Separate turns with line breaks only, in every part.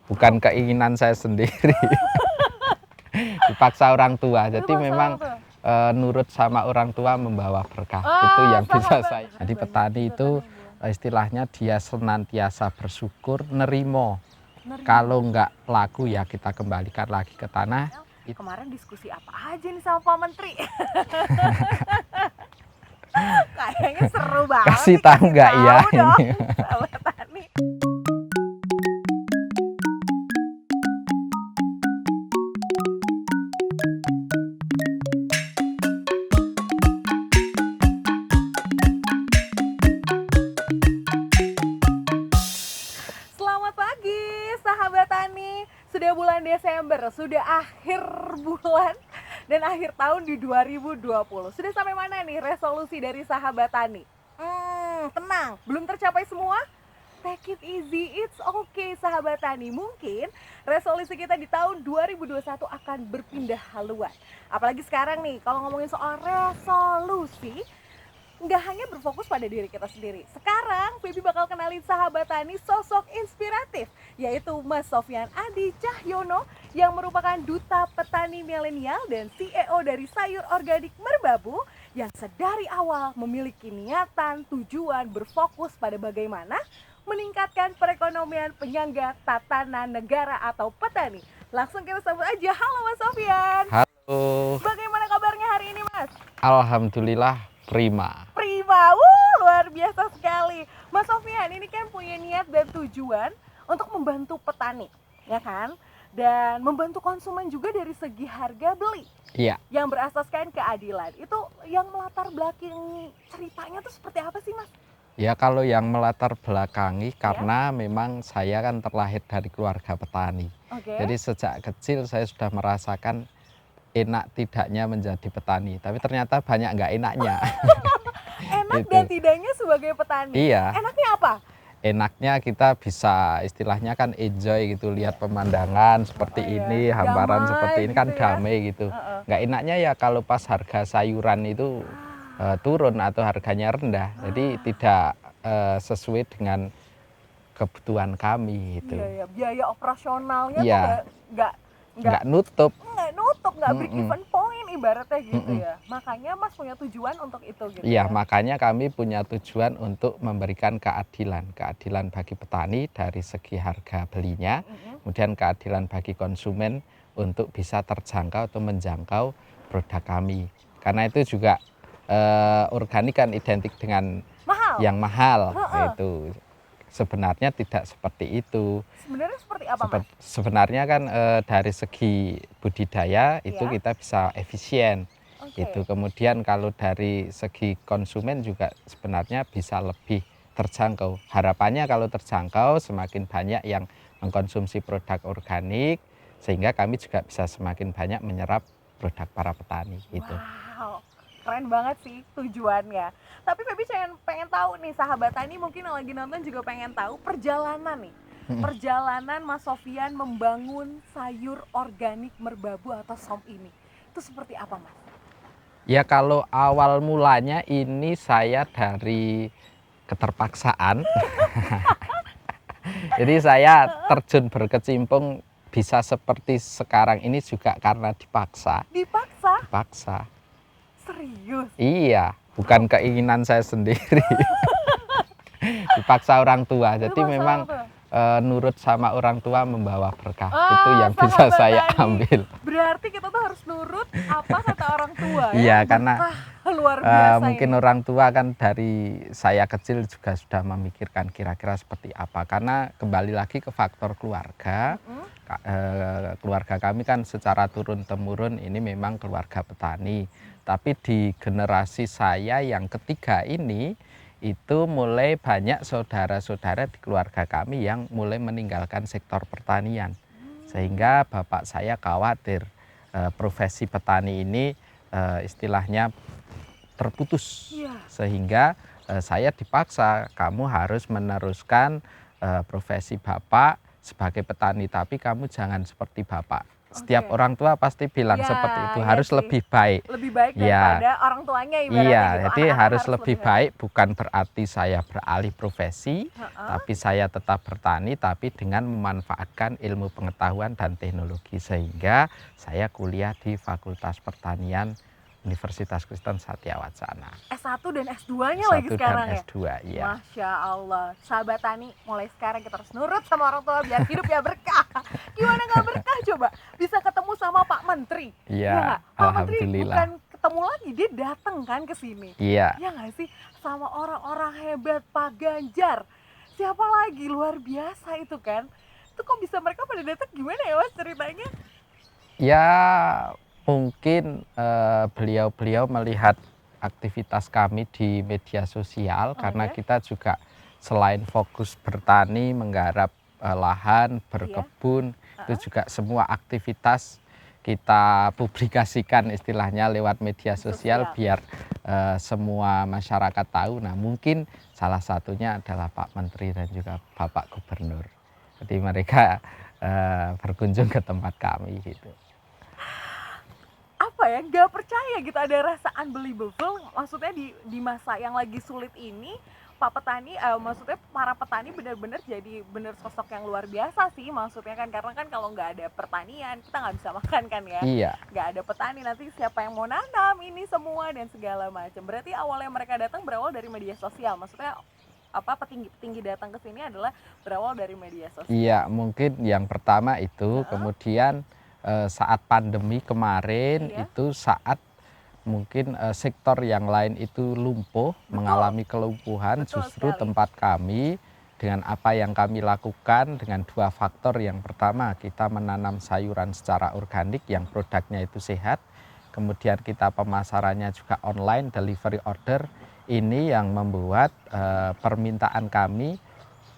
bukan keinginan saya sendiri. Dipaksa orang tua. Jadi memang nurut sama orang tua membawa berkah. Itu yang bisa saya. Jadi petani itu istilahnya dia senantiasa bersyukur, nerimo. Kalau nggak laku ya kita kembalikan lagi ke tanah.
Kemarin diskusi apa aja nih sama Pak Menteri? Kayaknya seru banget.
Kasih tahu nggak ya
dong,
ini?
sahabat tani. Selamat pagi, sahabat tani. Sudah bulan Desember, sudah akhir bulan dan akhir tahun di 2020. Sudah sampai mana nih resolusi dari sahabat tani? Tenang, belum tercapai semua? Take it easy, it's okay sahabat tani. Mungkin resolusi kita di tahun 2021 akan berpindah haluan. Apalagi sekarang nih, kalau ngomongin soal resolusi, nggak hanya berfokus pada diri kita sendiri. Sekarang Febi bakal kenalin sahabat tani sosok inspiratif, yaitu Mas Sofyan Adi Cahyono yang merupakan duta petani milenial dan CEO dari Sayur Organik Merbabu yang sedari awal memiliki niatan tujuan berfokus pada bagaimana meningkatkan perekonomian penyangga tatanan negara atau petani. Langsung kita sambut aja. Halo Mas Sofyan.
Halo.
Bagaimana kabarnya hari ini Mas?
Alhamdulillah prima.
Prima, luar biasa sekali. Mas Sofyan ini kan punya niat dan tujuan untuk membantu petani, ya kan? Dan membantu konsumen juga dari segi harga beli.
Iya.
Yang berasaskan keadilan. Itu yang melatar belakang ceritanya tuh seperti apa sih Mas?
Ya kalau yang melatar belakangi karena memang saya kan terlahir dari keluarga petani. Jadi sejak kecil saya sudah merasakan enak tidaknya menjadi petani, tapi ternyata banyak nggak enaknya.
Enak
Gitu.
dan tidaknya sebagai petani.
Iya.
Enaknya apa?
Enaknya kita bisa istilahnya kan enjoy gitu, lihat pemandangan seperti ini, hamparan
damai
seperti ini kan
gitu ya.
damai gitu. Nggak enaknya ya kalau pas harga sayuran itu turun atau harganya rendah, jadi tidak sesuai dengan kebutuhan kami gitu.
Iya, ya. Biaya operasionalnya
Iya.
tuh
nggak nutup.
nggak break even point ibaratnya gitu ya. Makanya Mas punya tujuan untuk itu gitu.
Iya,
ya.
makanya kami punya tujuan untuk memberikan keadilan bagi petani dari segi harga belinya, kemudian keadilan bagi konsumen untuk bisa terjangkau atau menjangkau produk kami. Karena itu juga organik kan identik dengan yang mahal, itu sebenarnya tidak seperti itu.
Sebenarnya seperti apa Mas?
Sebenarnya kan dari segi budidaya itu kita bisa efisien. Gitu. Kemudian kalau dari segi konsumen juga sebenarnya bisa lebih terjangkau. Harapannya kalau terjangkau semakin banyak yang mengkonsumsi produk organik sehingga kami juga bisa semakin banyak menyerap produk para petani gitu.
Wow, keren banget sih tujuannya. Tapi Febi pengen tahu nih sahabat tani mungkin yang lagi nonton juga pengen tahu perjalanan nih. Perjalanan Mas Sofyan membangun Sayur Organik Merbabu atau SOM ini. Itu seperti apa Mas?
Ya kalau awal mulanya ini saya dari keterpaksaan. Jadi saya terjun berkecimpung bisa seperti sekarang ini juga karena dipaksa.
Dipaksa?
Dipaksa.
Serius?
Iya, bukan keinginan saya sendiri. Dipaksa orang tua. Jadi memang nurut sama orang tua membawa berkah. Itu yang bisa saya ambil.
Berarti kita tuh harus nurut apa kata orang tua ya?
Iya, karena
luar biasa
mungkin
ini.
orang tua kan dari saya kecil juga sudah memikirkan kira-kira seperti apa. Karena kembali lagi ke faktor keluarga. Keluarga kami kan secara turun-temurun ini memang keluarga petani. Tapi di generasi saya yang ketiga ini, itu mulai banyak saudara-saudara di keluarga kami yang mulai meninggalkan sektor pertanian. Sehingga bapak saya khawatir profesi petani ini istilahnya terputus. Sehingga saya dipaksa, kamu harus meneruskan profesi bapak sebagai petani, tapi kamu jangan seperti bapak. Setiap
Oke.
orang tua pasti bilang
Iya,
seperti itu,
iya
harus
sih.
lebih baik.
Lebih baik
Ya,
daripada orang tuanya ibaratnya
iya,
gitu.
jadi
Anak-anak
harus
harus
lebih
lebih hebat.
baik, bukan berarti saya beralih profesi,
Heeh.
tapi saya tetap bertani, tapi dengan memanfaatkan ilmu pengetahuan dan teknologi. Sehingga saya kuliah di Fakultas Pertanian Universitas Kristen Satya Wacana.
S1 dan S2-nya lagi
S1 dan
sekarang ya?
S2, iya.
Masya Allah. Sahabat Tani, mulai sekarang kita harus nurut sama orang tua biar hidup ya berkah. Gimana nggak berkah coba? Bisa ketemu sama Pak Menteri. Iya
Iya,
nggak? Pak Menteri
alhamdulillah.
bukan ketemu lagi, dia datang kan ke sini.
Iya.
Iya nggak sih? Sama orang-orang hebat, Pak Ganjar. Siapa lagi? Luar biasa itu kan. Itu kok bisa mereka pada datang gimana ya Mas ceritanya?
Ya, mungkin beliau-beliau melihat aktivitas kami di media sosial karena
Oke.
kita juga selain fokus bertani, menggarap lahan, berkebun,
Heeh.
itu juga semua aktivitas kita publikasikan istilahnya lewat media sosial biar semua masyarakat tahu. Nah, mungkin salah satunya adalah Pak Menteri dan juga Bapak Gubernur. Jadi mereka berkunjung ke tempat kami gitu.
Apa ya, nggak percaya gitu, ada rasa unbelievable, maksudnya di masa yang lagi sulit ini Pak petani, maksudnya para petani benar-benar jadi bener sosok yang luar biasa sih, maksudnya kan karena kan kalau nggak ada pertanian kita nggak bisa makan kan ya,
Iya.
nggak ada petani nanti siapa yang mau nanam ini semua dan segala macam. Berarti awalnya mereka datang berawal dari media sosial, maksudnya apa petinggi-petinggi datang ke sini adalah berawal dari media sosial.
Iya, mungkin yang pertama itu,
Heeh.
kemudian saat pandemi kemarin
Iya.
itu saat mungkin sektor yang lain itu lumpuh, mengalami kelumpuhan,
Betul
justru
sekali.
tempat kami dengan apa yang kami lakukan dengan dua faktor. Yang pertama, kita menanam sayuran secara organik yang produknya itu sehat. Kemudian kita pemasarannya juga online, delivery order. Ini yang membuat permintaan kami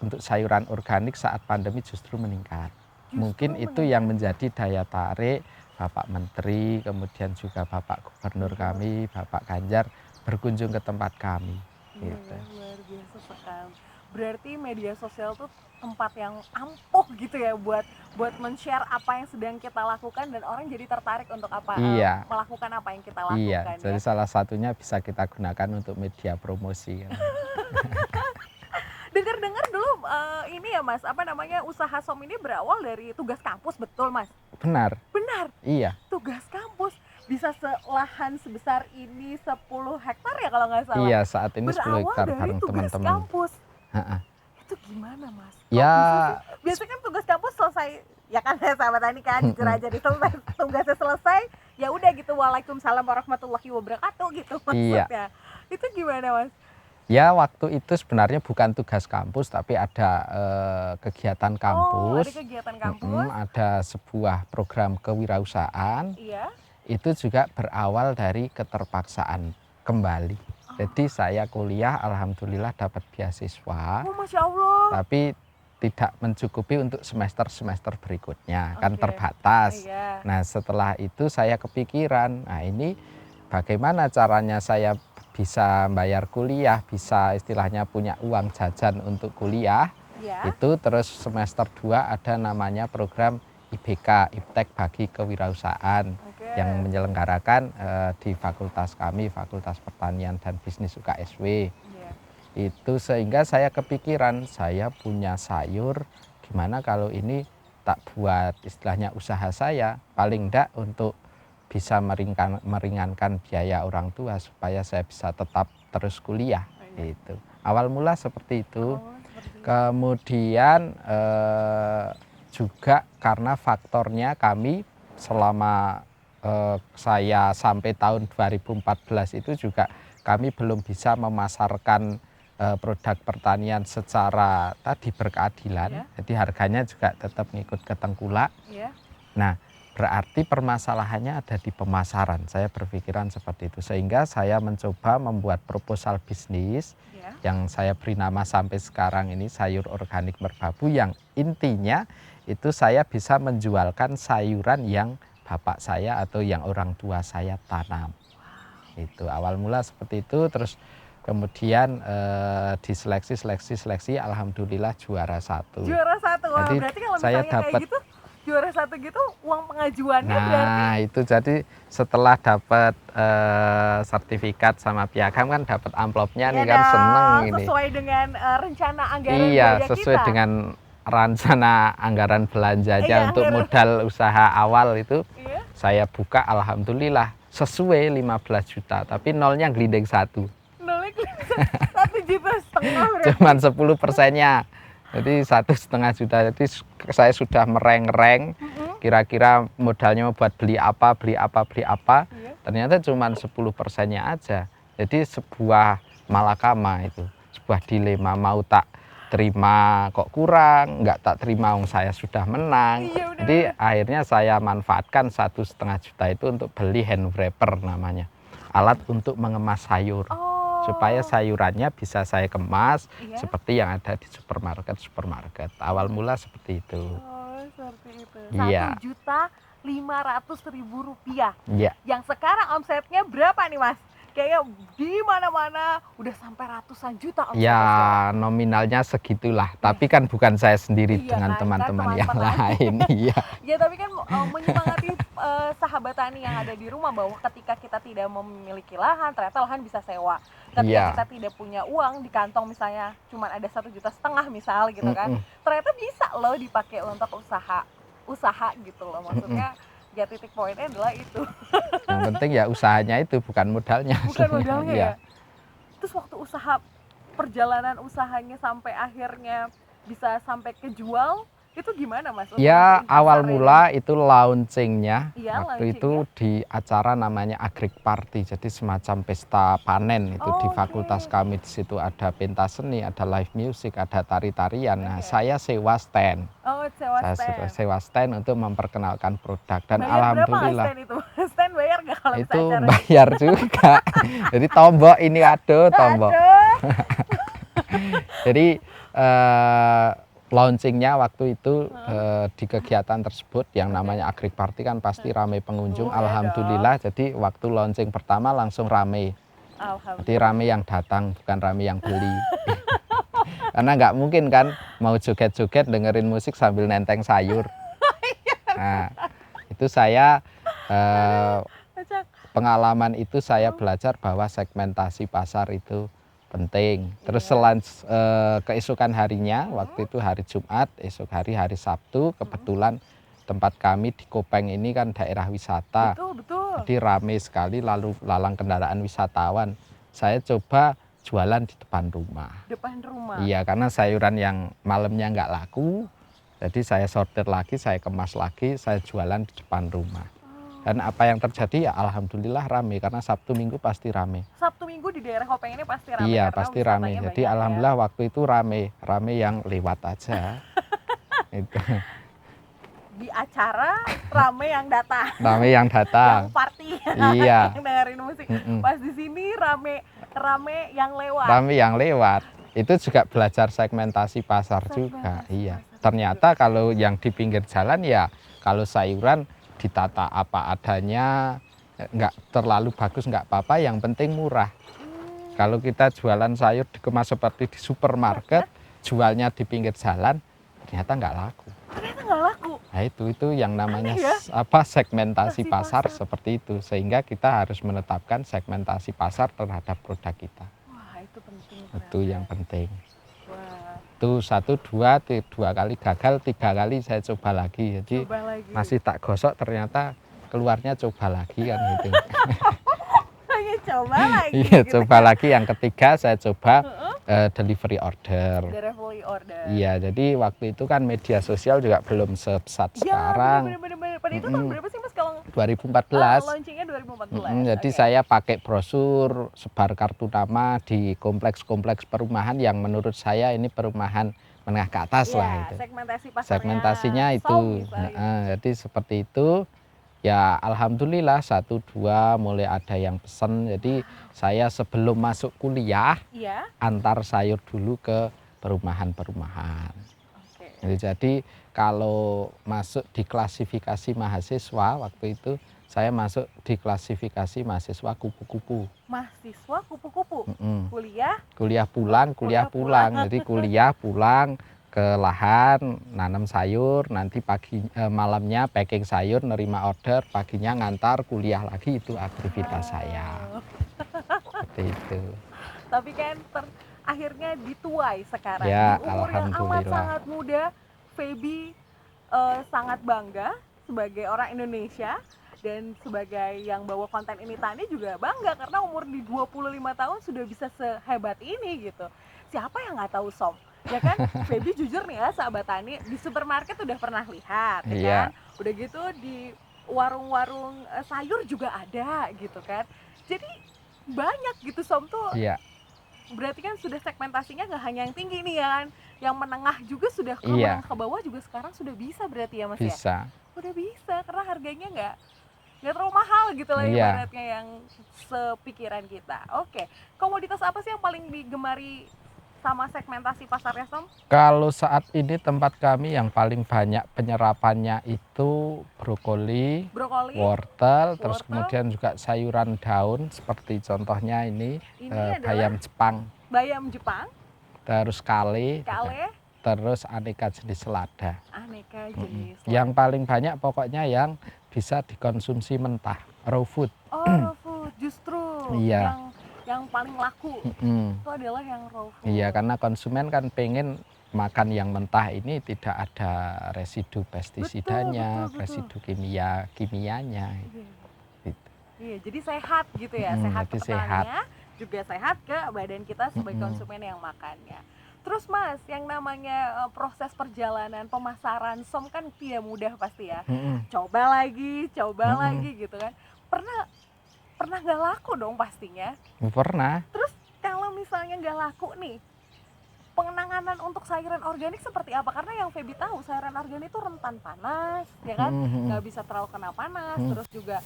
untuk sayuran organik saat pandemi justru meningkat. Mungkin itu yang menjadi daya tarik Bapak Menteri, kemudian juga Bapak Gubernur kami, Bapak Ganjar berkunjung ke tempat kami.
Iya
Gitu.
ya, luar biasa sekali. Berarti media sosial tuh tempat yang ampuh gitu ya buat men-share apa yang sedang kita lakukan dan orang jadi tertarik untuk
Iya.
melakukan apa yang kita
Iya,
lakukan
jadi
ya.
salah satunya bisa kita gunakan untuk media promosi.
Dengar-dengar dulu ini ya Mas, apa namanya, usaha SOM ini berawal dari tugas kampus, betul Mas?
Benar,
Benar,
iya.
tugas kampus bisa lahan sebesar ini 10 hektar ya kalau nggak salah.
Iya, saat ini 10
Berawal
hektar
dari
bareng
tugas
teman-teman.
kampus.
Heeh.
Itu gimana Mas? Kok
Ya,
bisa sih? Biasanya kan tugas kampus selesai, ya kan saya sahabat tani kan, jujur aja nih, selesai tugasnya selesai, ya udah gitu, waalaikumsalam warahmatullahi wabarakatuh gitu
Iya.
maksudnya. Itu gimana Mas?
Ya, waktu itu sebenarnya bukan tugas kampus, tapi ada kegiatan
Oh,
kampus.
ada kegiatan kampus.
Ada sebuah program kewirausahaan.
Iya.
Itu juga berawal dari keterpaksaan kembali. Jadi saya kuliah, alhamdulillah dapat beasiswa,
Oh, Masya Allah.
tapi tidak mencukupi untuk semester-semester berikutnya, kan
Oke.
terbatas.
Iya.
Nah, setelah itu saya kepikiran, nah ini bagaimana caranya saya bisa bayar kuliah, bisa istilahnya punya uang jajan untuk kuliah.
Iya.
Itu terus semester 2 ada namanya program IBK, Iptek Bagi Kewirausahaan,
Oke.
yang menyelenggarakan di fakultas kami, Fakultas Pertanian dan Bisnis UKSW.
Iya.
Itu sehingga saya kepikiran, saya punya sayur, gimana kalau ini tak buat istilahnya usaha saya, paling enggak untuk bisa meringankan biaya orang tua supaya saya bisa tetap terus kuliah. Gitu. Awal mula seperti itu.
Oh, seperti itu.
Kemudian juga karena faktornya kami selama saya sampai tahun 2014 itu juga kami belum bisa memasarkan produk pertanian secara tadi berkeadilan.
Iya.
Jadi harganya juga tetap ngikut ke tengkulak.
Iya.
Nah, berarti permasalahannya ada di pemasaran. Saya berpikiran seperti itu. Sehingga saya mencoba membuat proposal bisnis
Iya.
yang saya beri nama sampai sekarang ini sayur organik merbabu, yang intinya itu saya bisa menjualkan sayuran yang bapak saya atau yang orang tua saya tanam. Itu awal mula seperti itu, terus kemudian diseleksi alhamdulillah juara 1.
Juara 1. Wah,
Jadi
berarti kalau
saya
misalnya kayak
dapat
gitu juara satu gitu uang pengajuannya berarti
Nah, itu jadi setelah dapat sertifikat sama piagam kan dapat amplopnya nih kan, seneng
dong,
ini.
sesuai dengan rencana anggaran
Iya,
belanja
sesuai
kita.
dengan rencana anggaran belanjanya
Iya,
untuk
anggaran.
modal usaha awal itu
Iya.
saya buka alhamdulillah sesuai 15 juta, tapi nolnya gelinding satu.
Nolnya 1,5 juta berarti.
Cuman 10%-nya. Jadi 1,5 juta. Jadi saya sudah mereng-reng kira-kira modalnya buat beli apa, beli apa, beli apa.
Iya.
Ternyata cuman 10%-nya aja. Jadi sebuah malakama itu, sebuah dilema, mau tak terima kok kurang, nggak tak terima wong saya sudah menang.
Iya, bener.
Jadi akhirnya saya manfaatkan 1,5 juta itu untuk beli hand wrapper namanya, alat untuk mengemas sayur.
Oh.
Supaya sayurannya bisa saya kemas
Iya.
seperti yang ada di supermarket. Awal mula seperti itu.
Oh, seperti itu.
Iya.
Rp1.500.000.
Iya.
Yang sekarang omsetnya berapa nih, Mas? Kayaknya di mana-mana udah sampai ratusan juta omsetnya.
Ya nominalnya segitulah, tapi kan bukan saya sendiri
Iya
dengan
kan,
teman-teman
kan
yang
teman-teman.
lain. Iya.
Ya tapi kan menyemangati sahabat tani yang ada di rumah bahwa ketika kita tidak memiliki lahan, ternyata lahan bisa sewa. Ketika
Iya.
kita tidak punya uang di kantong misalnya cuma ada 1,5 juta misal gitu kan, ternyata bisa loh dipakai untuk usaha gitu loh. Maksudnya ya titik poinnya adalah itu.
Yang penting ya usahanya itu, bukan modalnya.
Bukan modalnya
Iya.
ya. Terus waktu perjalanan usahanya sampai akhirnya bisa sampai kejual, itu gimana, Mas? Untuk
Ya
nentuin
awal
pasarnya?
mula itu launchingnya
Iya,
waktu
launchingnya.
itu di acara namanya Agrik Party, jadi semacam pesta panen itu di
Oke.
fakultas kami. Di situ ada pentas seni, ada live music, ada tari-tarian. Nah,
Oke.
saya sewa stand.
Oh, sewa
Saya
stand.
sewa stand untuk memperkenalkan produk dan
Bayar berapa
alhamdulillah
stand itu? Stand bayar nggak kalau
itu
bisa acara?
bayar juga. Jadi tombok ini aduh tombok.
Aduh.
Jadi launchingnya waktu itu di kegiatan tersebut yang namanya Agrik Party kan pasti ramai pengunjung.
Ya
Alhamdulillah, jadi waktu launching pertama langsung ramai. Jadi
Alhamdulillah.
ramai yang datang, bukan ramai yang beli. Karena nggak mungkin kan mau joget-joget dengerin musik sambil nenteng sayur. Nah, itu saya
Kocak.
pengalaman itu saya belajar bahwa segmentasi pasar itu penting. Terus
Iya.
keesokan harinya, waktu itu hari Jumat, esok hari Sabtu, kebetulan tempat kami di Kopeng ini kan daerah wisata.
Betul.
Jadi ramai sekali lalu lalang kendaraan wisatawan. Saya coba jualan di depan rumah.
Depan rumah.
Iya, karena sayuran yang malamnya nggak laku, jadi saya sortir lagi, saya kemas lagi, saya jualan di depan rumah. Dan apa yang terjadi ya alhamdulillah rame, karena Sabtu Minggu pasti rame.
Sabtu Minggu di daerah Kopeng ini pasti ramai.
Iya,
karena
pasti
wisatanya
rame.
banyak
Jadi
ya.
alhamdulillah waktu itu rame yang lewat aja. Itu
Di acara rame yang datang.
rame yang
Yang
datang.
party.
Iya.
Yang dengerin musik. Pas di sini rame yang lewat.
Rame yang lewat. Itu juga belajar segmentasi pasar juga.
Segmentasi
Iya.
pasar
Ternyata kalau yang di pinggir jalan ya kalau sayuran ditata apa adanya, nggak terlalu bagus nggak apa-apa, yang penting murah. Kalau kita jualan sayur dikemas seperti di supermarket, jualnya di pinggir jalan, ternyata nggak laku.
Ternyata nggak laku.
Nah itu yang namanya
Aneh ya?
segmentasi pasar
pasar.
seperti itu, sehingga kita harus menetapkan segmentasi pasar terhadap produk kita.
Wah, itu penting.
Itu yang penting.
Wah,
Itu 1, 2 kali gagal, 3 kali saya coba lagi. Jadi
coba lagi.
masih tak gosok, ternyata keluarnya coba lagi kan gitu.
Hanya coba lagi.
Iya,
gitu
coba
kan.
lagi. Yang ketiga saya coba delivery order.
Delivery order.
Iya, jadi waktu itu kan media sosial juga belum sebesar
Ya,
sekarang.
bener. Pada itu tahun berapa sih, Mas, kalau
2014.
launchingnya 2014?
Jadi
Oke.
saya pakai brosur, sebar kartu nama di kompleks-kompleks perumahan yang menurut saya ini perumahan menengah ke atas
Iya,
lah itu.
segmentasi pasarnya
Segmentasinya
Song
itu.
misalnya.
Jadi seperti itu. Ya alhamdulillah 1, 2 mulai ada yang pesen. Jadi saya sebelum masuk kuliah
Iya.
antar sayur dulu ke perumahan-perumahan.
Oke.
Jadi kalau masuk di klasifikasi mahasiswa waktu itu saya masuk di klasifikasi mahasiswa kupu-kupu.
Mahasiswa kupu-kupu.
Mm-mm.
Kuliah.
Kuliah pulang.
Kuliah pulang.
Jadi kuliah pulang ke lahan, nanam sayur, nanti malamnya packing sayur, nerima order, paginya ngantar, kuliah lagi, itu aktivitas saya.
Wow.
Seperti itu.
Tapi kan akhirnya dituai sekarang di
Ya,
umur yang amat
alhamdulillah.
sangat muda. Feby sangat bangga sebagai orang Indonesia dan sebagai yang bawa konten ini tani juga bangga karena umur di 25 tahun sudah bisa sehebat ini gitu. Siapa yang nggak tahu Som? Ya kan, Feby jujur nih ya sahabat tani, di supermarket udah pernah lihat ya
Iya.
kan. Udah gitu di warung-warung sayur juga ada gitu kan. Jadi banyak gitu Som tuh.
Iya,
Berarti kan sudah segmentasinya nggak hanya yang tinggi nih ya kan, yang menengah juga sudah, ke
iya,
menengah ke bawah juga sekarang sudah bisa berarti ya Mas ya?
bisa.
Udah bisa karena harganya nggak terlalu mahal gitu lah
Iya.
ibaratnya yang sepikiran kita. Oke, komoditas apa sih yang paling digemari sama segmentasi pasarnya Som?
Kalau saat ini tempat kami yang paling banyak penyerapannya itu brokoli,
Brokoli,
wortel, terus
wortel,
kemudian juga sayuran daun seperti contohnya ini
ini adalah
bayam Jepang,
bayam Jepang,
terus kale,
kale,
terus aneka jenis selada.
aneka jenis.
Yang paling banyak pokoknya yang bisa dikonsumsi mentah, raw food.
Oh, raw food justru
Iya.
yang paling laku
Mm-mm.
itu adalah yang raw food.
Iya, karena konsumen kan pengen makan yang mentah ini tidak ada residu pestisidanya,
betul.
residu kimianya.
Iya.
Gitu.
Iya, jadi sehat gitu ya, sehat ke
Jadi sehat.
petaninya, juga sehat ke badan kita sebagai
Mm-mm.
konsumen yang makannya. Terus Mas, yang namanya proses perjalanan pemasaran Som kan tidak mudah pasti ya.
Mm-mm.
Coba lagi
Mm-mm.
gitu kan. Pernah nggak laku dong pastinya.
Pernah.
Terus kalau misalnya nggak laku nih, penanganan untuk sayuran organik seperti apa? Karena yang Feby tahu sayuran organik itu rentan panas, ya kan?
Mm-mm.
Nggak bisa terlalu kena panas,
Mm.
terus juga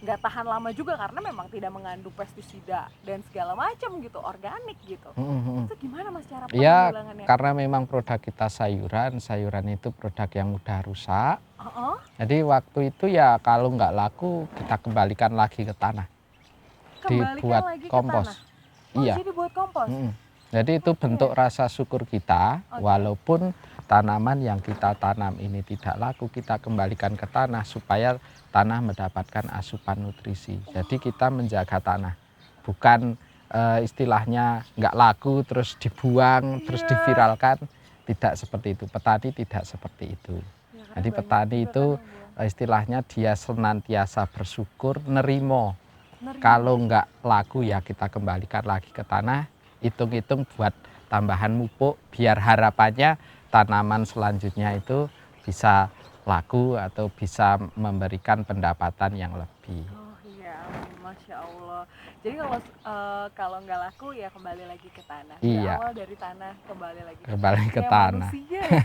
nggak tahan lama juga karena memang tidak mengandung pestisida dan segala macam gitu, organik gitu.
Mm-mm.
Itu gimana Mas cara
Ya,
penanggulangannya?
karena memang produk kita sayuran itu produk yang mudah rusak.
Oh,
Jadi waktu itu ya kalau nggak laku kita kembalikan lagi ke tanah,
kembalikan
dibuat
lagi ke
kompos.
tanah. Oh,
Iya.
jadi buat kompos.
Mm-mm. Jadi itu
Oke.
bentuk rasa syukur kita,
Oke.
walaupun tanaman yang kita tanam ini tidak laku, kita kembalikan ke tanah supaya tanah mendapatkan asupan nutrisi. Jadi kita menjaga tanah, bukan istilahnya nggak laku terus dibuang, terus
Iya.
diviralkan, tidak seperti itu. Petani tidak seperti itu.
Ya, karena
Jadi
banyak
petani
juga
itu
kan yang buang.
istilahnya dia senantiasa bersyukur, nerimo.
Nerima.
Kalau nggak laku ya kita kembalikan lagi ke tanah, hitung-hitung buat tambahan pupuk biar harapannya tanaman selanjutnya itu bisa laku atau bisa memberikan pendapatan yang lebih.
Oh iya, amin, Masya Allah. Jadi kalau nggak laku ya kembali lagi ke tanah.
Iya.
Berawal dari tanah kembali lagi
Kembali ke
Kayak
tanah.
manusia ya.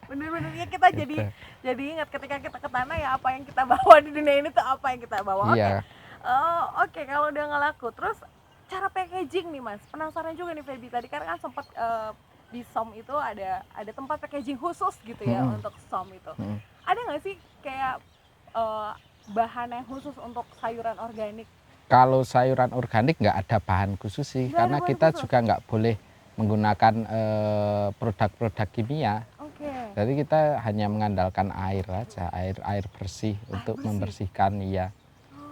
Bener-bener ya kita
Gitu.
jadi ingat ketika kita ke tanah ya apa yang kita bawa di dunia ini tuh apa yang kita bawa.
Iya.
Oke, kalau udah nggak laku, terus cara packaging nih Mas. Penasaran juga nih Feby. Tadi kan sempat di Som itu ada tempat packaging khusus gitu ya untuk Som itu. Ada nggak sih kayak bahan yang khusus untuk sayuran organik?
Kalau sayuran organik nggak ada bahan khusus sih,
Nggak ada
karena
bahan
kita
khusus?
juga nggak boleh menggunakan produk-produk kimia.
Oke.
Jadi kita hanya mengandalkan air aja, air bersih untuk
bersih?
membersihkan, iya.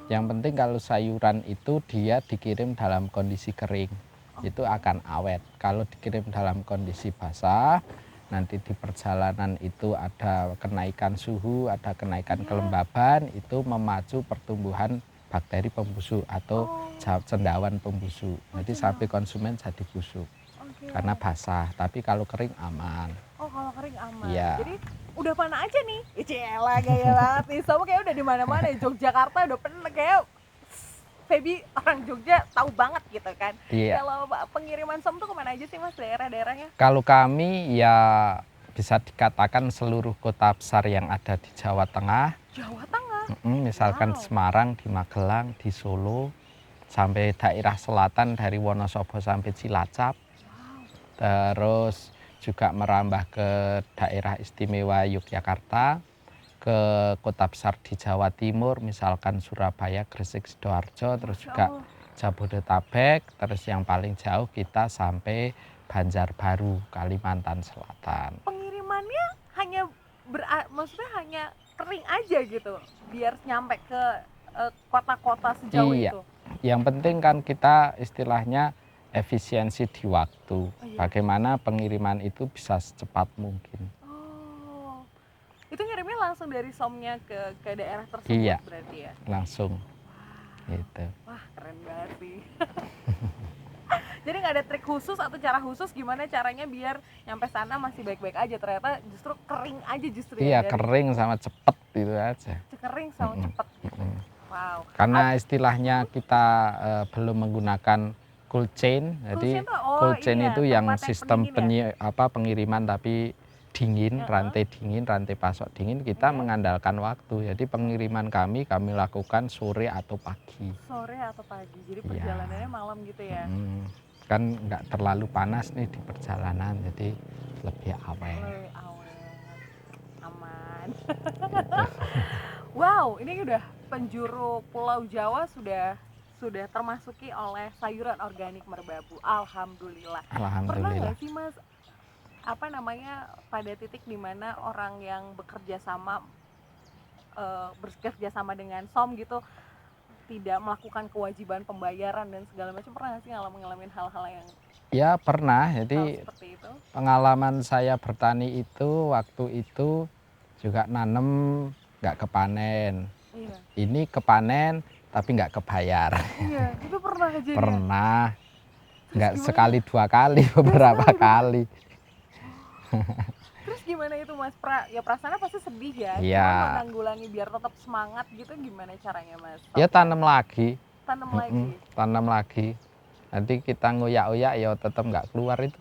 Yang penting kalau sayuran itu dia dikirim dalam kondisi kering, itu akan awet. Kalau dikirim dalam kondisi basah, nanti di perjalanan itu ada kenaikan suhu, ada kenaikan kelembaban, itu memacu pertumbuhan bakteri pembusuk atau cendawan pembusuk. Jadi sampai konsumen jadi busuk
Oke.
karena basah. Tapi kalau kering aman.
Oh, kalau kering aman.
Iya.
Jadi udah mana aja nih? Ciela gaya banget nih. Sama kayak udah di mana-mana. Yogyakarta udah pernah kayak Feby orang Jogja tahu banget gitu kan.
Iya.
Kalau pengiriman Som tuh kemana aja sih Mas daerah-daerahnya?
Kalau kami ya bisa dikatakan seluruh kota besar yang ada di Jawa Tengah,
Jawa Tengah.
misalkan
Wow.
Semarang, di Magelang, di Solo, sampai daerah selatan dari Wonosobo sampai Cilacap, terus juga merambah ke daerah istimewa Yogyakarta, ke kota besar di Jawa Timur, misalkan Surabaya, Gresik, Sidoarjo, terus juga Jabodetabek, terus yang paling jauh kita sampai Banjarbaru, Kalimantan Selatan.
Pengirimannya hanya maksudnya hanya kering aja gitu biar nyampe ke kota-kota sejauh
Iya.
itu.
Yang penting kan kita istilahnya efisiensi di waktu.
Oh, iya.
Bagaimana pengiriman itu bisa secepat mungkin.
Oh, itu ngirimnya langsung dari somnya ke daerah tersebut
Iya.
berarti ya?
Langsung
Wow.
gitu.
Wah, keren banget sih. Jadi nggak ada trik khusus atau cara khusus gimana caranya biar nyampe sana masih baik-baik aja, ternyata justru kering aja justru
Iya,
ya, dari
kering sama cepet gitu aja.
kering sama cepet gitu. Wow.
Karena istilahnya kita belum menggunakan cold chain, jadi cold chain
Iya,
itu yang
tempat
sistem
pendingin ya?
pengiriman tapi dingin, rantai pasok dingin, kita
Iya.
mengandalkan waktu. Jadi pengiriman kami lakukan sore atau pagi.
Sore atau pagi, jadi
Iya.
perjalanannya malam gitu ya?
Kan nggak terlalu panas nih di perjalanan, jadi lebih awet.
Lebih awet, aman. Wow, ini udah penjuru Pulau Jawa sudah termasuki oleh sayuran organik merbabu. Alhamdulillah. Pernah
Alhamdulillah.
nggak sih Mas, apa namanya, pada titik dimana orang yang bekerja sama dengan SOM gitu tidak melakukan kewajiban pembayaran dan segala macam, pernah nggak sih ngalamin hal-hal yang
Ya pernah, jadi
seperti itu?
pengalaman saya bertani itu waktu itu juga nanem nggak kepanen.
Iya.
Ini kepanen tapi nggak kebayar.
Iya, itu pernah kejadian.
Pernah, nggak
gimana?
sekali dua kali, beberapa kali.
Terus gimana itu Mas? Ya perasaannya pasti sedih ya.
Iya.
Cuma menanggulangi biar tetap semangat gitu gimana caranya Mas?
Ya tanam lagi.
Tanam lagi.
Tanam lagi. Nanti kita ngoyak-oyak ya tetap nggak keluar itu.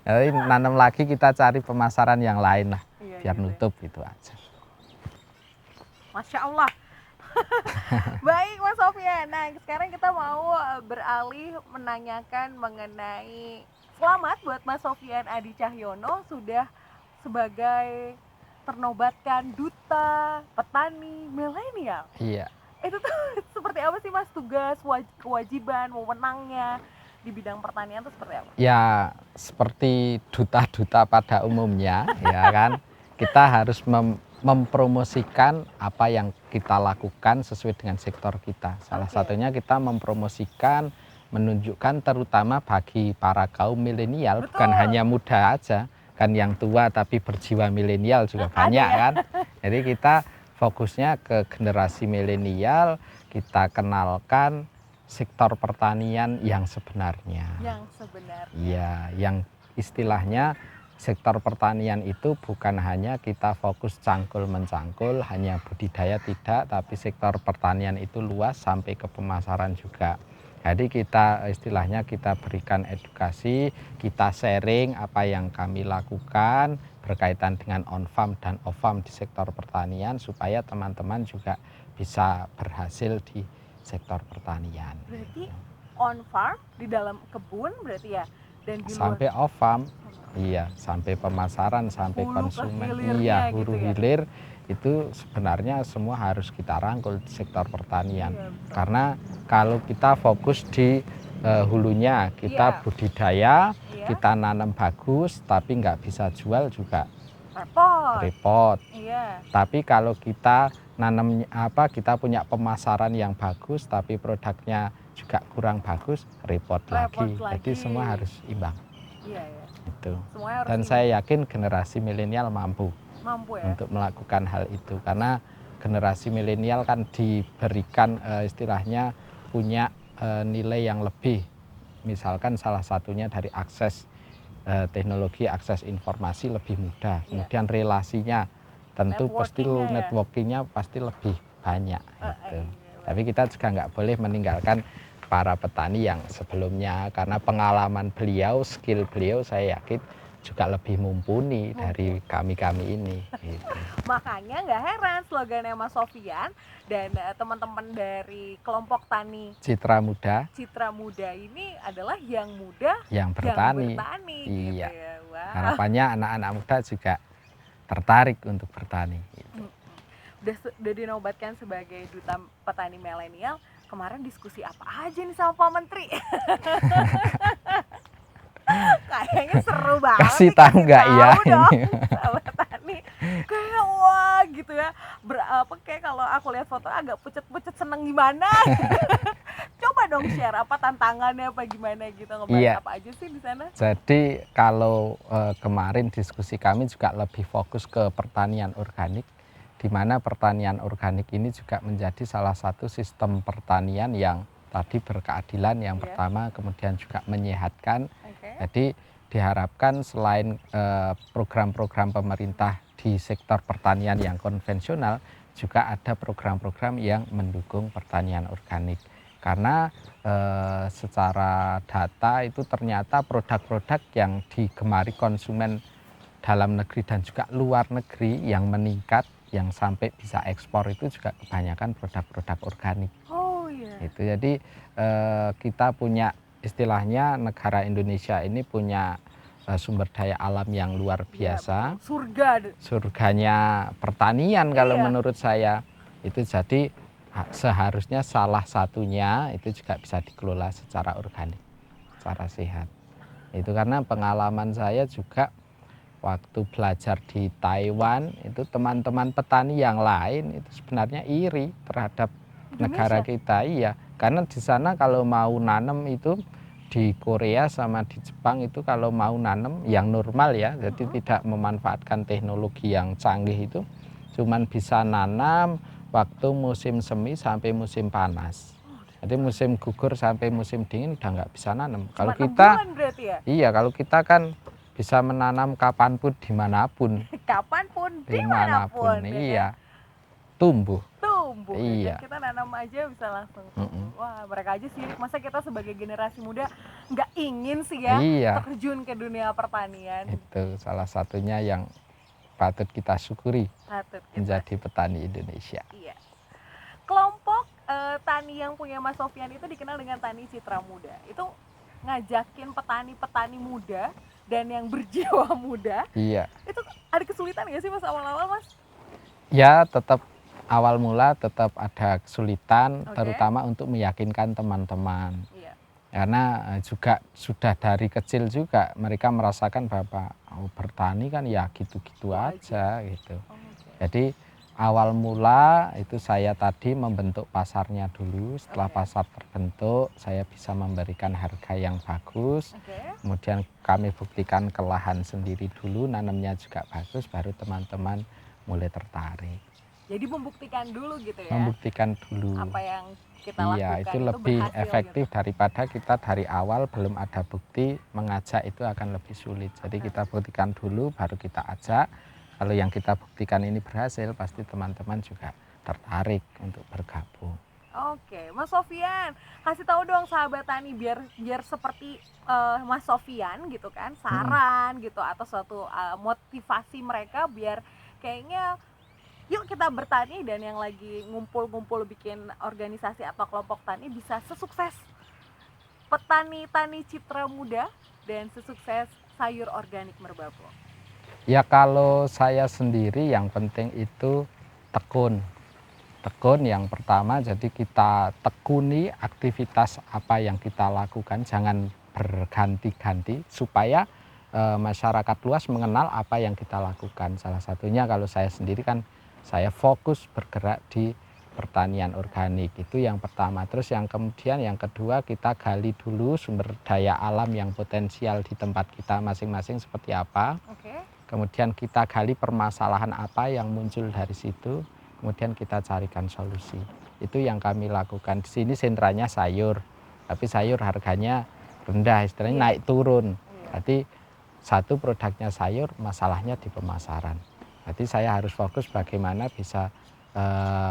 Jadi nanam lagi, kita cari pemasaran yang lain lah,
Iya,
biar
gitu ya.
nutup gitu aja.
Masya Allah. Baik Mas Sofyan. Nah sekarang kita mau beralih menanyakan mengenai selamat buat Mas Sofyan Adi Cahyono sudah sebagai ternobatkan duta petani milenial.
Iya.
Itu tuh seperti apa sih Mas, tugas, kewajiban, wewenangnya di bidang pertanian itu seperti apa?
Ya seperti duta-duta pada umumnya, ya kan. Kita harus mempromosikan apa yang kita lakukan sesuai dengan sektor kita. Salah satunya kita mempromosikan, menunjukkan terutama bagi para kaum milenial, bukan hanya muda aja, kan yang tua tapi berjiwa milenial juga banyak kan. Jadi kita fokusnya ke generasi milenial, kita kenalkan sektor pertanian yang sebenarnya.
Yang sebenarnya.
Iya, yang istilahnya sektor pertanian itu bukan hanya kita fokus cangkul mencangkul, hanya budidaya tidak, tapi sektor pertanian itu luas sampai ke pemasaran juga. Jadi kita istilahnya kita berikan edukasi, kita sharing apa yang kami lakukan berkaitan dengan on farm dan off farm di sektor pertanian supaya teman-teman juga bisa berhasil di sektor pertanian.
Berarti on farm di dalam kebun berarti ya, dan di
sampai
luar
off farm, iya, sampai pemasaran, sampai konsumen, iya, hulu
gitu ya?
hilir itu sebenarnya semua harus kita rangkul di sektor pertanian.
Iya,
Karena kalau kita fokus di hulunya, kita budidaya, kita nanam bagus, tapi nggak bisa jual juga repot.
Iya.
Tapi kalau kita nanam kita punya pemasaran yang bagus, tapi produknya juga kurang bagus, repot lagi. Jadi semua harus imbang.
Iya, iya.
Itu.
Semuanya harus
Dan
imbang.
saya yakin generasi milenial mampu
ya?
Untuk melakukan hal itu, karena generasi milenial kan diberikan istilahnya punya nilai yang lebih, misalkan salah satunya dari akses teknologi, akses informasi lebih mudah, kemudian relasinya tentu pasti networkingnya pasti lebih banyak gitu. Tapi kita juga nggak boleh meninggalkan para petani yang sebelumnya, karena pengalaman beliau, skill beliau saya yakin juga lebih mumpuni dari kami-kami ini gitu.
Makanya nggak heran slogannya Mas Sofyan dan teman-teman dari kelompok tani
Citra Muda
ini adalah yang muda
yang bertani. Iya.
Gitu ya. Wow.
Harapannya anak-anak muda juga tertarik untuk bertani gitu.
Udah dinobatkan sebagai duta petani milenial, kemarin diskusi apa aja nih sama Pak Menteri? Kayaknya seru banget
Kasih
nih,
tahu nggak ya
tahu dong,
ini?
sahabat tani. Kayak wah gitu ya. Kayak kalau aku lihat foto agak pucet-pucet seneng gimana. Coba dong share apa tantangannya apa gimana gitu, ngebahas
Iya.
apa aja sih di sana?
Jadi kalau kemarin diskusi kami juga lebih fokus ke pertanian organik, di mana pertanian organik ini juga menjadi salah satu sistem pertanian yang tadi berkeadilan yang
Iya.
pertama, kemudian juga menyehatkan.
Oke.
Jadi diharapkan selain program-program pemerintah di sektor pertanian yang konvensional, juga ada program-program yang mendukung pertanian organik. Karena secara data itu ternyata produk-produk yang digemari konsumen dalam negeri dan juga luar negeri yang meningkat, yang sampai bisa ekspor itu juga kebanyakan produk-produk organik.
Oh iya.
Itu jadi kita punya istilahnya negara Indonesia ini punya sumber daya alam yang luar
Iya,
biasa.
betul. Surga.
Surganya pertanian kalau
Iya.
menurut saya. Itu jadi seharusnya salah satunya itu juga bisa dikelola secara organik, secara sehat. Itu karena pengalaman saya juga waktu belajar di Taiwan, itu teman-teman petani yang lain itu sebenarnya iri terhadap negara kita. Iya, karena di sana kalau mau nanam itu di Korea sama di Jepang itu kalau mau nanam yang normal ya, jadi tidak memanfaatkan teknologi yang canggih itu, cuman bisa nanam waktu musim semi sampai musim panas. Jadi musim gugur sampai musim dingin udah nggak bisa nanam. Kalau
Cuma 6
kita,
bulan berarti ya?
iya kalau kita kan bisa menanam kapanpun dimanapun,
Kapanpun, dimanapun, ya
iya,
kan?
tumbuh.
Tumbuh,
Iya.
ya kan? Kita nanam aja bisa langsung tumbuh. Wah, mereka aja sih, masa kita sebagai generasi muda nggak ingin sih ya
Iya.
terjun ke dunia pertanian.
Itu salah satunya yang patut kita syukuri,
Patut kita.
menjadi petani Indonesia.
Iya. Kelompok tani yang punya Mas Sofyan itu dikenal dengan Tani Citra Muda. Itu ngajakin petani-petani muda dan yang berjiwa muda.
Iya.
Itu ada kesulitan nggak sih Mas awal-awal Mas?
Ya, tetap awal mula tetap ada kesulitan,
Oke.
terutama untuk meyakinkan teman-teman.
Iya.
Karena juga sudah dari kecil juga mereka merasakan bahwa bertani kan ya gitu-gitu aja gitu.
Oh, oke.
Jadi awal mula itu saya tadi membentuk pasarnya dulu. Setelah
Oke.
pasar terbentuk, saya bisa memberikan harga yang bagus.
Oke.
Kemudian kami buktikan ke lahan sendiri dulu, nanamnya juga bagus, baru teman-teman mulai tertarik.
Jadi membuktikan dulu gitu ya.
Membuktikan dulu.
Apa yang kita
Iya,
lakukan
itu lebih
berhasil
efektif
gitu.
daripada kita dari awal belum ada bukti, mengajak itu akan lebih sulit. Jadi kita buktikan dulu baru kita ajak. Kalau yang kita buktikan ini berhasil, pasti teman-teman juga tertarik untuk bergabung.
Oke, Mas Sofyan, kasih tahu dong sahabat tani biar seperti Mas Sofyan gitu kan, saran gitu atau suatu motivasi mereka biar kayaknya yuk kita bertani dan yang lagi ngumpul-ngumpul bikin organisasi atau kelompok tani bisa sesukses petani-tani Citra Muda dan sesukses sayur organik Merbabo.
Ya kalau saya sendiri yang penting itu tekun. Tekun yang pertama, jadi kita tekuni aktivitas apa yang kita lakukan, jangan berganti-ganti supaya masyarakat luas mengenal apa yang kita lakukan. Salah satunya kalau saya sendiri kan saya fokus bergerak di pertanian organik, itu yang pertama. Terus yang kemudian yang kedua, kita gali dulu sumber daya alam yang potensial di tempat kita masing-masing seperti apa.
Oke.
Kemudian kita gali permasalahan apa yang muncul dari situ, kemudian kita carikan solusi. Itu yang kami lakukan. Di sini sentranya sayur, tapi sayur harganya rendah, istilahnya naik turun. Jadi satu produknya sayur, masalahnya di pemasaran. Jadi saya harus fokus bagaimana bisa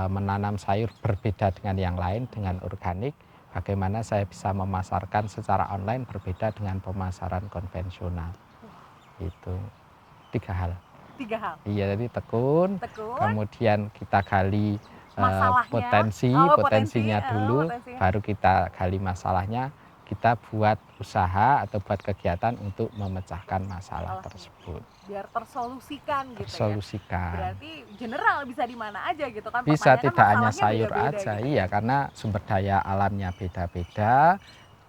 menanam sayur berbeda dengan yang lain, dengan organik. Bagaimana saya bisa memasarkan secara online berbeda dengan pemasaran konvensional. Itu 3 hal.
3 hal.
Iya, jadi tekun. Kemudian kita gali potensinya dulu, baru kita gali masalahnya, kita buat usaha atau buat kegiatan untuk memecahkan masalah
Masalah
tersebut.
biar tersolusikan gitu ya.
Tersolusikan.
Berarti general bisa di mana aja gitu kan,
Bisa,
pertanyaan kan
tidak hanya
masalahnya
sayur
beda-beda
aja,
gitu.
iya, karena sumber daya alamnya beda-beda,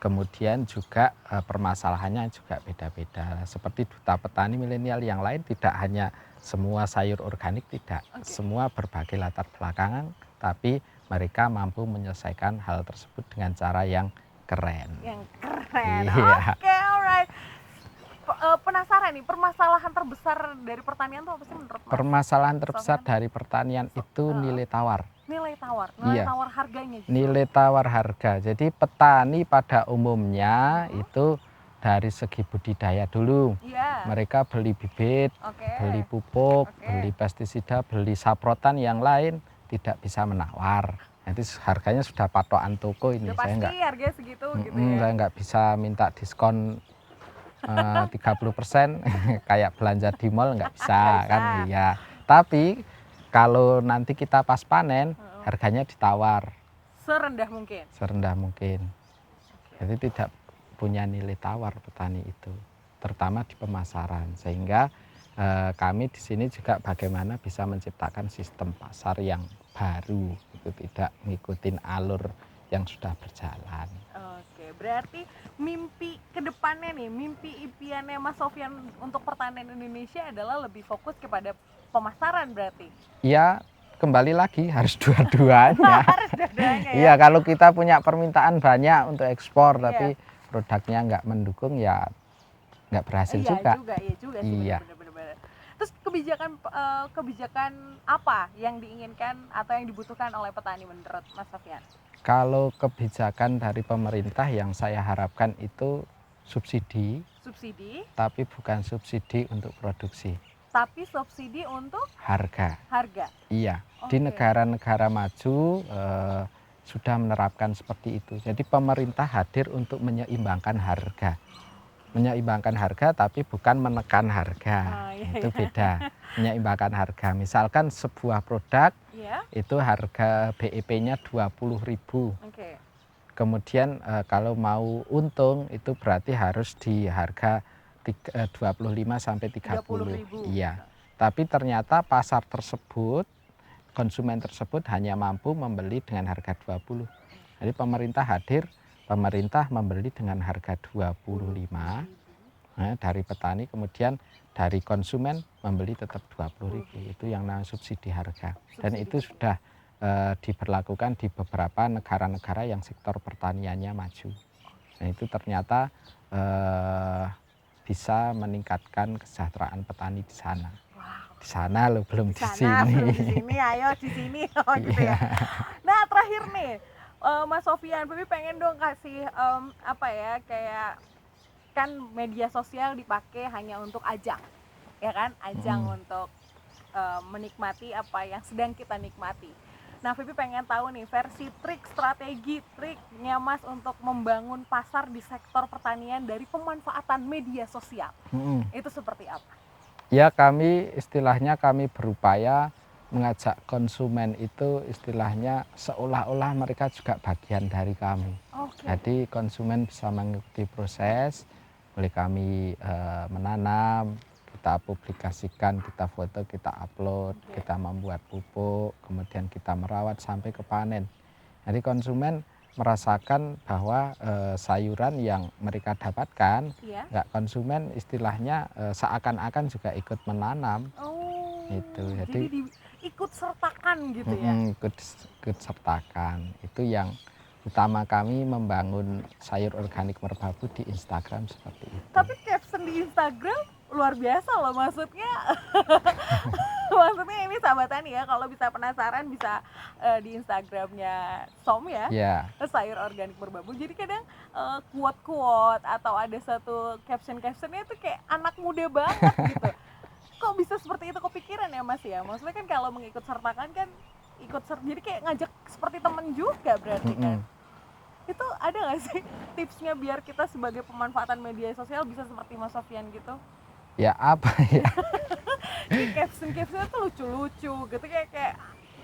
kemudian juga permasalahannya juga beda-beda. Seperti Duta Petani Milenial yang lain tidak hanya semua sayur organik, tidak.
Oke.
Semua berbagai latar belakangan, tapi mereka mampu menyelesaikan hal tersebut dengan cara yang keren.
Yang keren.
Iya.
Oke, alright. Penasaran nih, permasalahan terbesar dari pertanian tuh apa sih menurut Mas?
Permasalahan terbesar
Sofyan?
dari pertanian itu nilai tawar.
Nilai tawar
Iya.
harganya justru.
Nilai tawar harga. Jadi petani pada umumnya itu dari segi budidaya dulu.
Iya.
Mereka beli bibit,
Oke.
beli pupuk,
Oke.
beli pestisida, beli saprotan yang lain tidak bisa menawar. Nanti harganya sudah patokan toko ini.
Udah pasti harganya segitu gitu ya.
Saya nggak bisa minta diskon 30% kayak belanja di mall nggak bisa
Nggak
kan,
bisa.
iya. Tapi kalau nanti kita pas panen harganya ditawar
Serendah mungkin.
serendah mungkin. Jadi tidak punya nilai tawar petani itu, terutama di pemasaran. Sehingga kami di sini juga bagaimana bisa menciptakan sistem pasar yang baru, itu tidak ngikutin alur yang sudah berjalan.
Oke, berarti mimpi kedepannya nih, mimpi impiannya Mas Sofyan untuk pertanian Indonesia adalah lebih fokus kepada pemasaran berarti.
Ya, kembali lagi harus dua-duanya.
Harus dua-duanya ya.
Iya, kalau kita punya permintaan banyak untuk ekspor,
Iya.
tapi produknya nggak mendukung, ya nggak berhasil
Iya
juga.
juga sih,
Iya.
bener-bener. Terus kebijakan apa yang diinginkan atau yang dibutuhkan oleh petani menurut Mas Sofyan?
Kalau kebijakan dari pemerintah yang saya harapkan itu subsidi,
Subsidi,
tapi bukan subsidi untuk produksi,
tapi subsidi untuk
harga.
harga.
Iya, di
Oke.
negara-negara maju sudah menerapkan seperti itu. Jadi pemerintah hadir untuk menyeimbangkan harga. Menyeimbangkan harga tapi bukan menekan harga.
Oh, iya,
Itu
iya.
beda. Menyeimbangkan harga. Misalkan sebuah produk
Iya,
itu harga BEP-nya 20.000.
oke.
Kemudian kalau mau untung itu berarti harus di harga 25 sampai 30.
30.000.
Iya. Tapi ternyata pasar tersebut, konsumen tersebut hanya mampu membeli dengan harga 20. Jadi pemerintah hadir, pemerintah membeli dengan harga 25 dari petani, kemudian dari konsumen membeli tetap 20.000. Itu yang namanya subsidi harga. Dan itu sudah diberlakukan di beberapa negara-negara yang sektor pertaniannya maju. Nah, itu ternyata bisa meningkatkan kesejahteraan petani di sana. Di sana loh, belum di
Sana,
sini.
belum di sini, ayo di sini. Oh, gitu ya. Nah, terakhir nih, Mas Sofyan, Bibi pengen dong kasih apa ya, kayak kan media sosial dipakai hanya untuk ajang, ya kan? Ajang untuk menikmati apa yang sedang kita nikmati. Nah, Vivi pengen tahu nih versi triknya Mas untuk membangun pasar di sektor pertanian dari pemanfaatan media sosial. Itu seperti apa?
Ya, kami istilahnya kami berupaya mengajak konsumen itu istilahnya seolah-olah mereka juga bagian dari kami.
Oke.
Jadi konsumen bisa mengikuti proses, mulai kami menanam, kita publikasikan, kita foto, kita upload, kita membuat pupuk, kemudian kita merawat sampai ke panen. Jadi konsumen merasakan bahwa sayuran yang mereka dapatkan,
Iya.
nggak konsumen istilahnya seakan-akan juga ikut menanam.
Oh,
Itu,
jadi ikut sertakan gitu ya?
Ikut sertakan. Itu yang utama kami membangun sayur organik merbabu di Instagram seperti itu.
Tapi caption di Instagram luar biasa loh, maksudnya maksudnya ini sahabat tani ya, kalau bisa penasaran bisa di Instagramnya Som ya, sayur organik merbabu. Jadi kadang quote-quote atau ada satu captionnya itu kayak anak muda banget gitu. Kok bisa seperti itu kepikiran ya Mas ya? Maksudnya kan kalau mengikut sertakan kan jadi kayak ngajak seperti temen juga berarti kan. Itu ada nggak sih tipsnya biar kita sebagai pemanfaatan media sosial bisa seperti Mas Sofyan gitu?
Ya apa ya?
Caption-captionnya tuh lucu-lucu gitu, kayak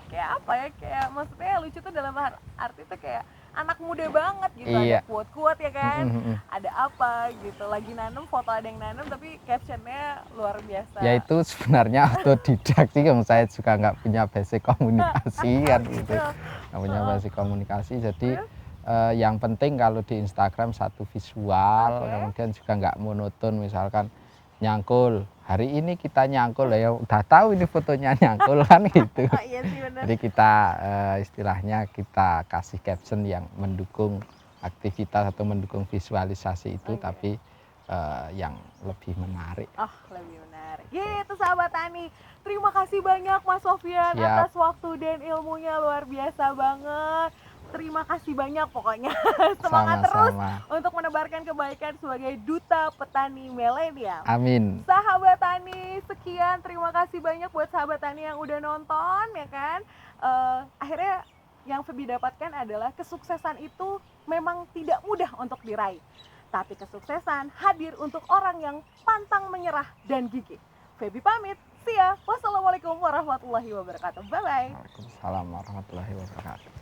kayak apa ya, kayak maksudnya lucu tuh dalam arti tuh kayak anak muda banget gitu.
Iya.
Ada quote-quote ya kan,
Mm-mm.
ada apa gitu, lagi nanam foto ada yang nanam tapi captionnya luar biasa.
Ya itu sebenarnya autodidak sih, kalau saya juga nggak punya basic komunikasi kan gitu, nggak punya basic komunikasi. Jadi yang penting kalau di Instagram satu visual,
Oke.
kemudian juga nggak monoton. Misalkan nyangkul, hari ini kita nyangkul, ya udah tahu ini fotonya nyangkul kan gitu.
Oh iya sih bener.
Jadi kita istilahnya kita kasih caption yang mendukung aktivitas atau mendukung visualisasi itu,
Oke.
tapi yang lebih menarik.
Oh, lebih menarik. Gitu sahabat Tani. Terima kasih banyak Mas Sofyan
Siap.
atas waktu dan ilmunya, luar biasa banget. Terima kasih banyak pokoknya. Semangat terus
Sama-sama.
untuk menebarkan kebaikan sebagai duta petani milenial.
Amin.
Sahabat Tani, sekian. Terima kasih banyak buat sahabat Tani yang udah nonton ya kan. Akhirnya yang Feby dapatkan adalah kesuksesan itu memang tidak mudah untuk diraih. Tapi kesuksesan hadir untuk orang yang pantang menyerah dan gigih. Feby pamit, see ya. Wassalamualaikum warahmatullahi wabarakatuh. Bye-bye.
Waalaikumsalam warahmatullahi wabarakatuh.